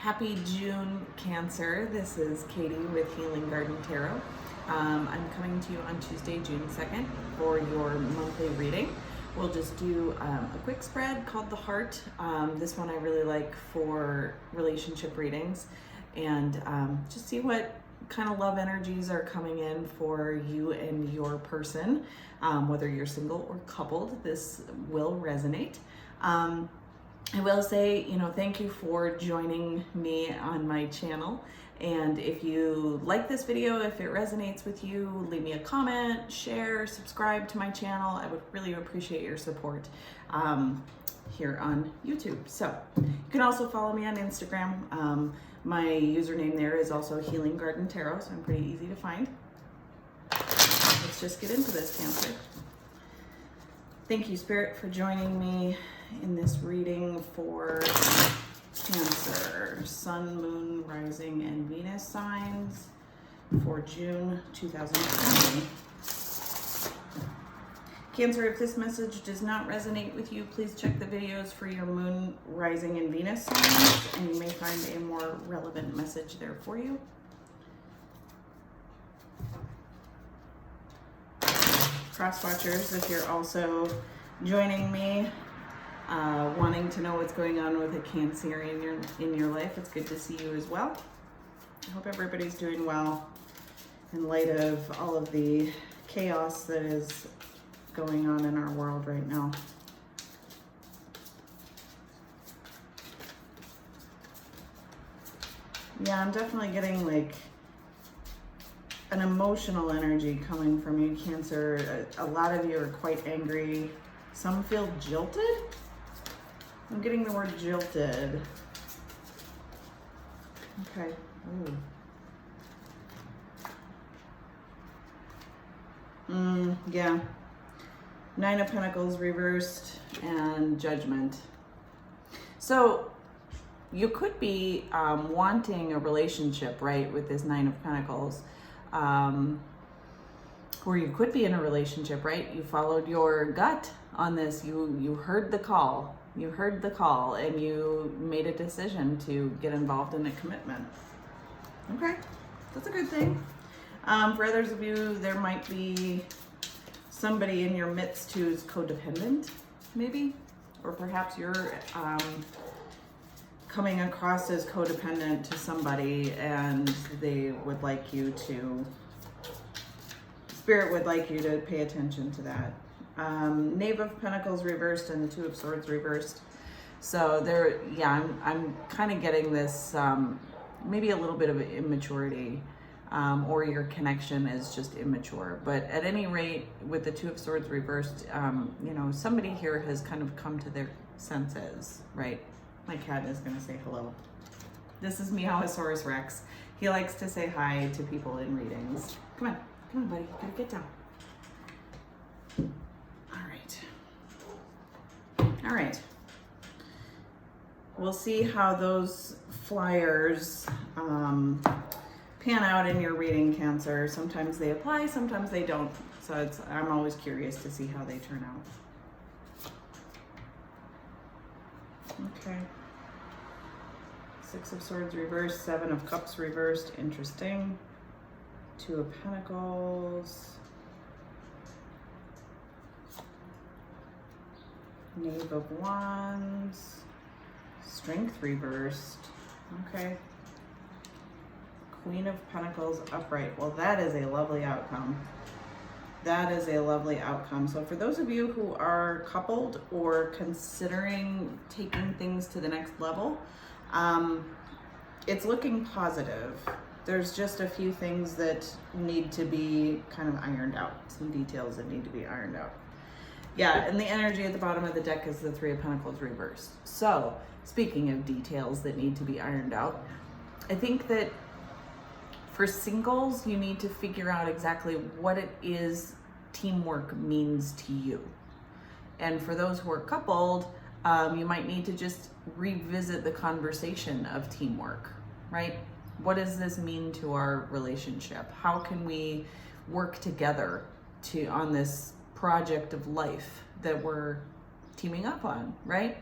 Happy June, Cancer. This is Katie with Healing Garden Tarot. I'm coming to you on Tuesday, June 2nd for your monthly reading. We'll just do a quick spread called the Heart. This one I really like for relationship readings, and just see what kind of love energies are coming in for you and your person. Whether you're single or coupled, this will resonate. I will say, thank you for joining me on my channel. And if you like this video, if it resonates with you, leave me a comment, share, subscribe to my channel. I would really appreciate your support here on YouTube. So you can also follow me on Instagram. My username there is also Healing Garden Tarot, so I'm pretty easy to find. Let's just get into this, Cancer. Thank you, Spirit, for joining me in this reading for Cancer, Sun, Moon, Rising, and Venus signs for June 2020. Cancer, if this message does not resonate with you, please check the videos for your Moon, Rising, and Venus signs, and you may find a more relevant message there for you. Cross watchers, if you're also joining me, wanting to know what's going on with a Cancer in your life, it's good to see you as well. I hope everybody's doing well in light of all of the chaos that is going on in our world right now. Yeah, I'm definitely getting like an emotional energy coming from you, Cancer. A lot of you are quite angry. Some feel jilted. I'm getting the word jilted. Okay. Ooh. Yeah. Nine of Pentacles reversed and Judgment. So you could be wanting a relationship, right, with this Nine of Pentacles. Or you could be in a relationship, right? You followed your gut on this. You heard the call. You heard the call and you made a decision to get involved in a commitment. Okay, that's a good thing. For others of you, there might be somebody in your midst who's codependent, maybe, or perhaps you're coming across as codependent to somebody and they would like you to, Spirit would like you to pay attention to that. Knave of Pentacles reversed and the Two of Swords reversed. So there, yeah, I'm kind of getting this, maybe a little bit of immaturity, or your connection is just immature. But at any rate, with the Two of Swords reversed, somebody here has kind of come to their senses, right? My cat is going to say hello. This is Meowosaurus Rex. He likes to say hi to people in readings. Come on, buddy. You gotta get down. All right. We'll see how those flyers pan out in your reading, Cancer. Sometimes they apply, sometimes they don't. So I'm always curious to see how they turn out. Okay. Six of Swords reversed, Seven of Cups reversed. Interesting. Two of Pentacles. Knave of Wands. Strength reversed. Okay. Queen of Pentacles upright. Well, that is a lovely outcome. That is a lovely outcome. So for those of you who are coupled or considering taking things to the next level, it's looking positive. There's just a few things that need to be kind of ironed out. Some details that need to be ironed out. Yeah, and the energy at the bottom of the deck is the Three of Pentacles reversed. So, speaking of details that need to be ironed out, I think that for singles, you need to figure out exactly what it is teamwork means to you. And for those who are coupled, you might need to just revisit the conversation of teamwork, right? What does this mean to our relationship? How can we work together on this project of life that we're teaming up on, right?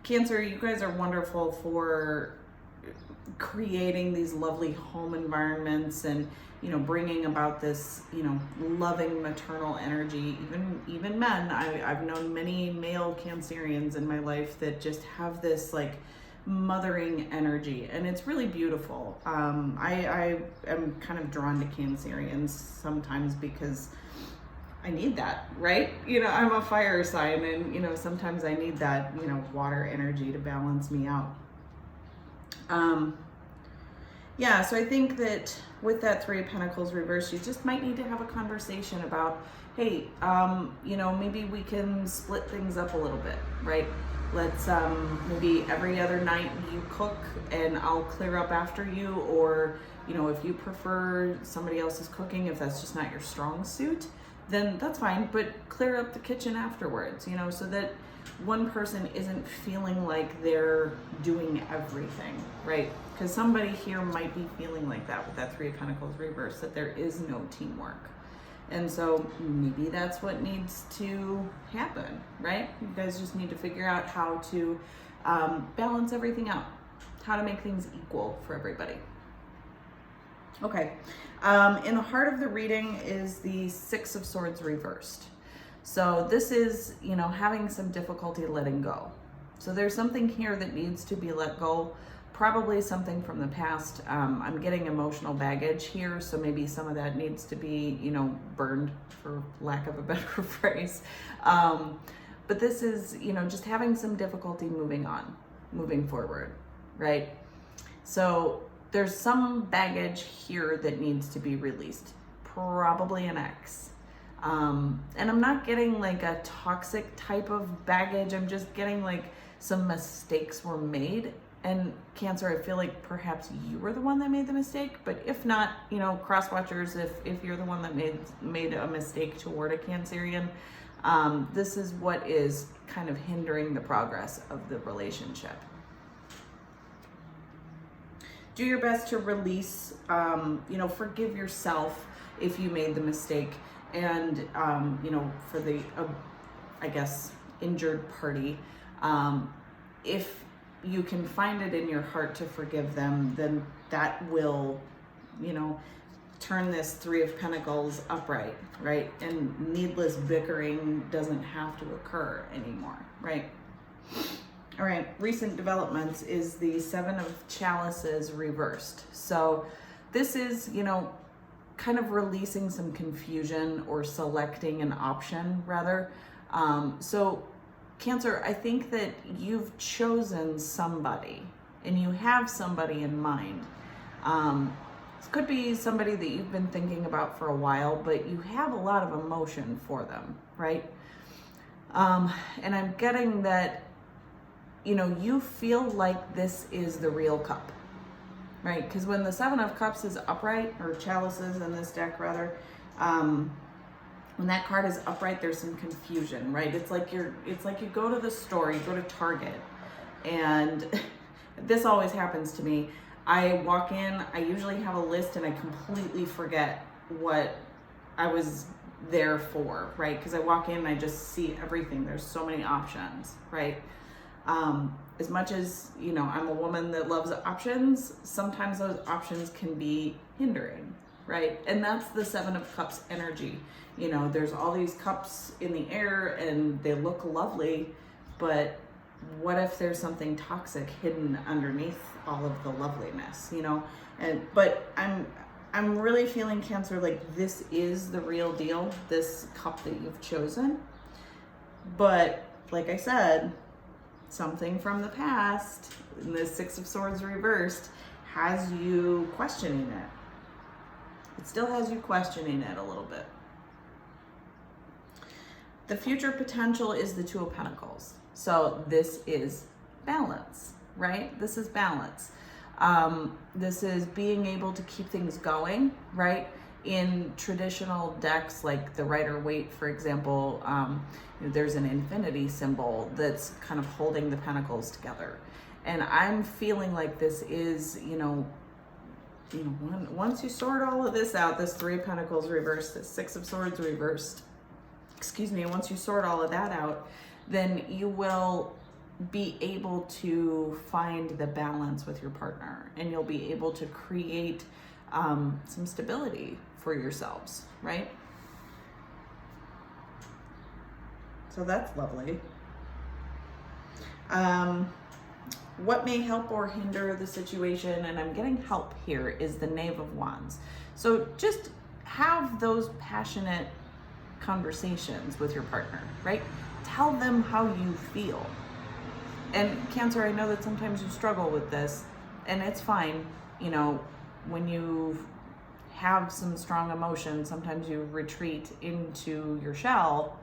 Cancer, you guys are wonderful for creating these lovely home environments and, you know, bringing about this, you know, loving maternal energy. Even men, I've known many male Cancerians in my life that just have this like mothering energy, and it's really beautiful. I am kind of drawn to Cancerians sometimes because I need that, right? You know, I'm a fire sign, and, you know, sometimes I need that, you know, water energy to balance me out. Yeah, so I think that with that Three of Pentacles reversed, you just might need to have a conversation about, hey, you know, maybe we can split things up a little bit, right? Let's maybe every other night you cook and I'll clear up after you, or, you know, if you prefer somebody else's cooking, if that's just not your strong suit, then that's fine, but clear up the kitchen afterwards, you know, so that one person isn't feeling like they're doing everything, right? Because somebody here might be feeling like that with that Three of Pentacles reversed, that there is no teamwork. And so maybe that's what needs to happen, right? You guys just need to figure out how to balance everything out, how to make things equal for everybody. Okay, in the heart of the reading is the Six of Swords reversed. So this is, you know, having some difficulty letting go. So there's something here that needs to be let go, probably something from the past. I'm getting emotional baggage here, so maybe some of that needs to be, you know, burned, for lack of a better phrase. But this is, you know, just having some difficulty moving forward, right? So there's some baggage here that needs to be released, probably an ex. And I'm not getting like a toxic type of baggage. I'm just getting like some mistakes were made. And Cancer, I feel like perhaps you were the one that made the mistake, but if not, you know, cross watchers, if you're the one that made a mistake toward a Cancerian, this is what is kind of hindering the progress of the relationship. Do your best to release, you know, forgive yourself if you made the mistake. And, you know, for the, I guess, injured party, if you can find it in your heart to forgive them, then that will, you know, turn this Three of Pentacles upright, right? And needless bickering doesn't have to occur anymore, right? All right, recent developments is the Seven of Chalices reversed. So this is, you know, kind of releasing some confusion or selecting an option rather. So Cancer, I think that you've chosen somebody and you have somebody in mind. This could be somebody that you've been thinking about for a while, but you have a lot of emotion for them, right? And I'm getting that, you know, you feel like this is the real cup. Right, because when the Seven of Cups is upright, or chalices in this deck rather, when that card is upright, there's some confusion, right? It's like you go to the store, you go to Target, and this always happens to me. I walk in, I usually have a list, and I completely forget what I was there for, right? Because I walk in and I just see everything. There's so many options, right? As much as, you know, I'm a woman that loves options, sometimes those options can be hindering, right? And that's the Seven of Cups energy. You know, there's all these cups in the air and they look lovely, but what if there's something toxic hidden underneath all of the loveliness, you know? But I'm really feeling, Cancer, like this is the real deal, this cup that you've chosen. But like I said, something from the past, in the Six of Swords reversed, has you questioning it. It still has you questioning it a little bit. The future potential is the Two of Pentacles. So this is balance, right? This is balance. This is being able to keep things going, right? In traditional decks like the Rider-Waite, for example, there's an infinity symbol that's kind of holding the pentacles together. And I'm feeling like this is, you know, once you sort all of this out, this Three of Pentacles reversed, this Six of Swords reversed, excuse me, once you sort all of that out, then you will be able to find the balance with your partner, and you'll be able to create some stability for yourselves, right? So that's lovely. What may help or hinder the situation, and I'm getting help here, is the Knave of Wands. So just have those passionate conversations with your partner, right? Tell them how you feel. And Cancer, I know that sometimes you struggle with this, and it's fine. You know, when you have some strong emotions, sometimes you retreat into your shell.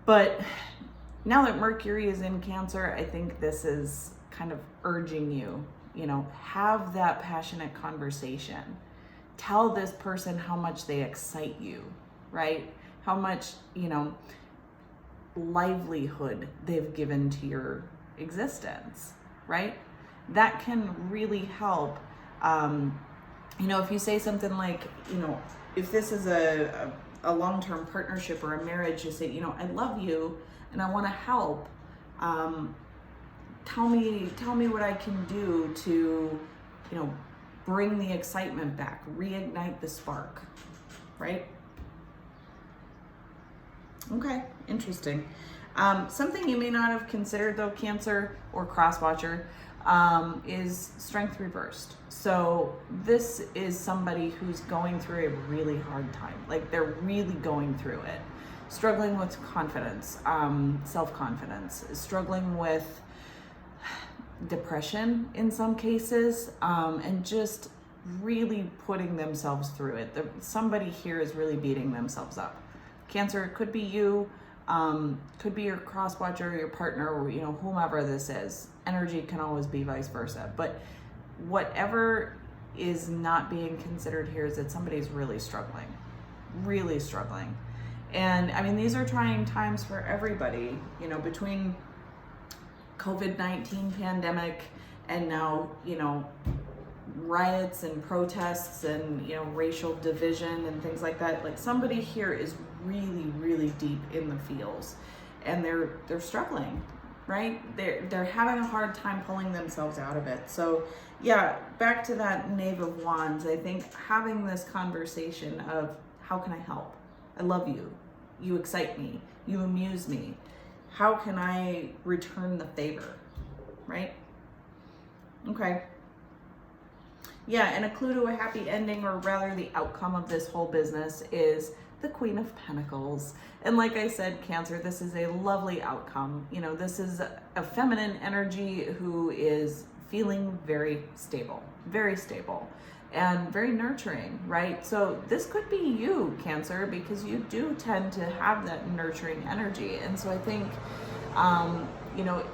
But now that Mercury is in Cancer, I think this is kind of urging you, you know, have that passionate conversation. Tell this person how much they excite you, right? How much, you know, livelihood they've given to your existence, right? That can really help. You know, if you say something like, you know, if this is a long-term partnership or a marriage, you say, you know, I love you and I want to help. Tell me what I can do to, you know, bring the excitement back, reignite the spark, right? Okay, interesting. Something you may not have considered though, Cancer or Crosswatcher, is Strength Reversed. So this is somebody who's going through a really hard time. Like they're really going through it. Struggling with confidence, self-confidence, struggling with depression in some cases, and just really putting themselves through it. Somebody here is really beating themselves up. Cancer, it could be you, could be your cross-watcher, your partner, or, you know, whomever this is. Energy can always be vice versa. But whatever is not being considered here is that somebody's really struggling. And I mean, these are trying times for everybody, you know, between COVID-19 pandemic and now, you know, riots and protests and, you know, racial division and things like that. Like somebody here is really deep in the feels, and they're struggling, right? They're having a hard time pulling themselves out of it. So yeah, back to that Knave of Wands, I think having this conversation of how can I help? I love you. You excite me. You amuse me. How can I return the favor, right? Okay. Yeah, and a clue to a happy ending, or rather the outcome of this whole business, is the Queen of Pentacles. And like I said, Cancer, this is a lovely outcome. You know, this is a feminine energy who is feeling very stable, and very nurturing, right? So this could be you, Cancer, because you do tend to have that nurturing energy. And so I think, you know,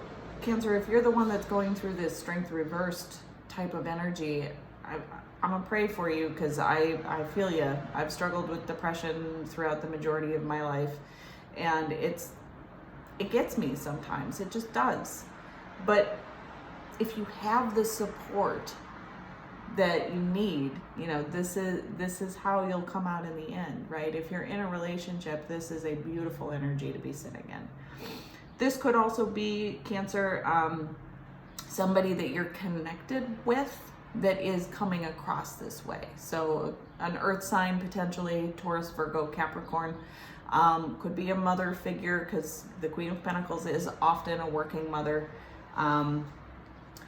Cancer, if you're the one that's going through this Strength Reversed type of energy, I'm gonna pray for you, because I feel you. I've struggled with depression throughout the majority of my life, and it gets me sometimes. It just does. But if you have the support that you need, you know, this is how you'll come out in the end, right? If you're in a relationship, this is a beautiful energy to be sitting in. This could also be, Cancer, somebody that you're connected with that is coming across this way. So an earth sign, potentially Taurus, Virgo, Capricorn, could be a mother figure, because the Queen of Pentacles is often a working mother.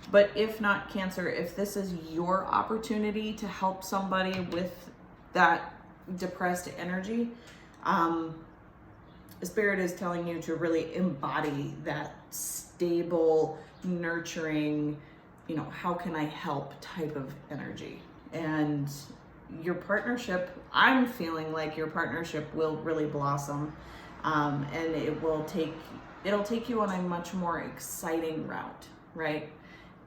But if not, Cancer, if this is your opportunity to help somebody with that depressed energy, Spirit is telling you to really embody that stable, nurturing, you know, how can I help type of energy. And your partnership, I'm feeling like your partnership will really blossom, and it'll take you on a much more exciting route, right?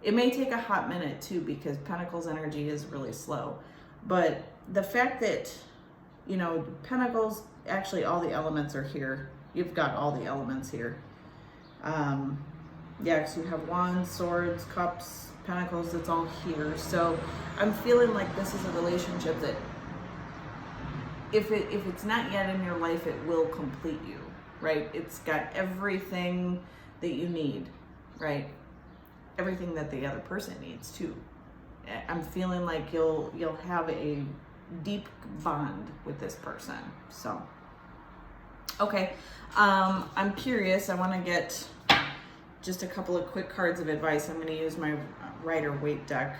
It may take a hot minute too, because Pentacles energy is really slow. But the fact that, you know, Pentacles, actually all the elements are here. You've got all the elements here. Yeah, so you have Wands, Swords, Cups, Pentacles, it's all here. So I'm feeling like this is a relationship that if it's not yet in your life, it will complete you, right? It's got everything that you need. right? Everything that the other person needs too. I'm feeling like you'll have a deep bond with this person. So, okay, I'm curious. I want to get just a couple of quick cards of advice. I'm going to use my Rider-Waite deck.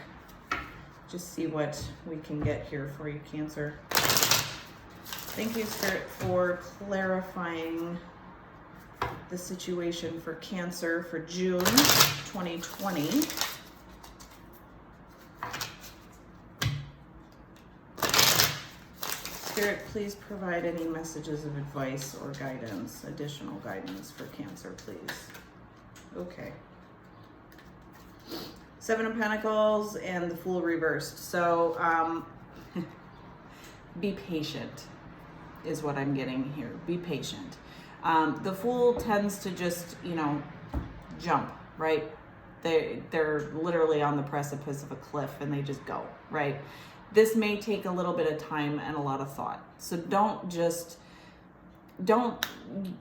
Just see what we can get here for you, Cancer. Thank you, Spirit, for clarifying the situation for Cancer for June 2020. Spirit, please provide any messages of advice or guidance, additional guidance for Cancer, please. Okay. Seven of Pentacles and the Fool reversed. So, be patient is what I'm getting here. Be patient. The Fool tends to just, jump, right? They're literally on the precipice of a cliff and they just go, right? This may take a little bit of time and a lot of thought. So don't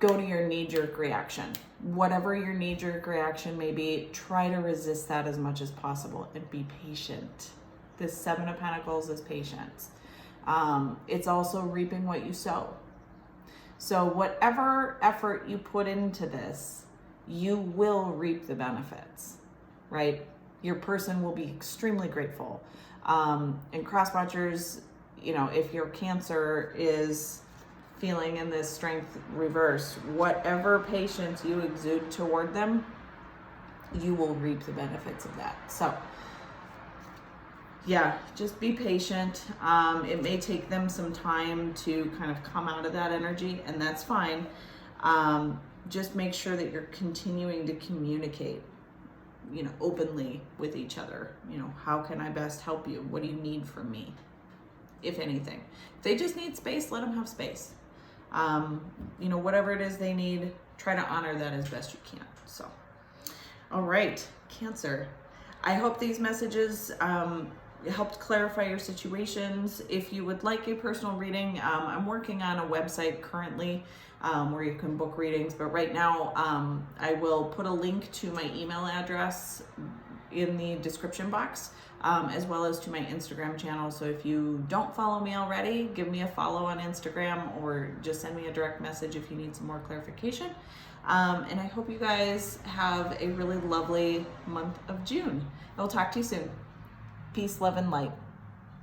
go to your knee-jerk reaction. Whatever your knee-jerk reaction may be, try to resist that as much as possible and be patient. This Seven of Pentacles is patience. It's also reaping what you sow. So whatever effort you put into this, you will reap the benefits, right? Your person will be extremely grateful. And cross watchers, if your Cancer is feeling in this strength reverse, whatever patience you exude toward them, you will reap the benefits of that. So yeah, just be patient. It may take them some time to kind of come out of that energy, and that's fine. Just make sure that you're continuing to communicate, openly with each other. How can I best help you? What do you need from me? If anything, if they just need space, let them have space. Whatever it is they need, try to honor that as best you can. So, all right, Cancer. I hope these messages helped clarify your situations. If you would like a personal reading, I'm working on a website currently where you can book readings, but right now I will put a link to my email address in the description box, as well as to my Instagram channel. So if you don't follow me already, give me a follow on Instagram or just send me a direct message if you need some more clarification. And I hope you guys have a really lovely month of June. I will talk to you soon. Peace, love, and light.